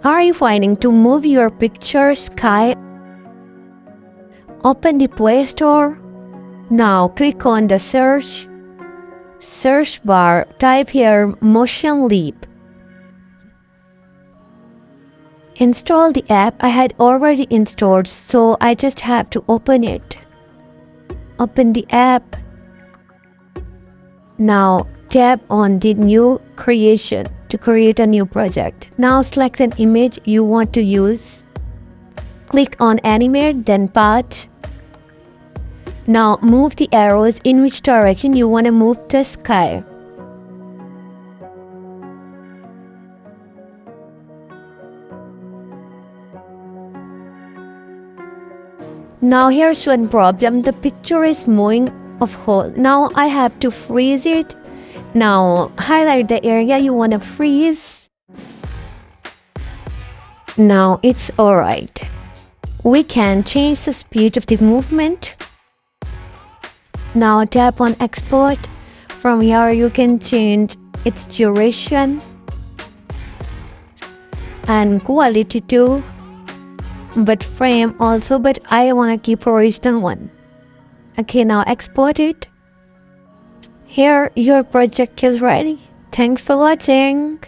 Are you finding to move your picture sky? Open the Play Store. Now click on the search bar. Type here Motionleap. Install the app. I had already installed, so I just have to open it. Open the app. Now tap on the new creation to create a new project. Now select an image you want to use. Click on animate, then path. Now move the arrows in which direction you want to move the sky. Now here's one problem. The picture is moving off whole. Now I have to freeze it. Now highlight the area you want to freeze. Now it's alright. We can change the speed of the movement. Now tap on export. From here you can change its duration and quality too, but frame also, but I want to keep original one. Okay, now export it. Here your project is ready. Thanks for watching.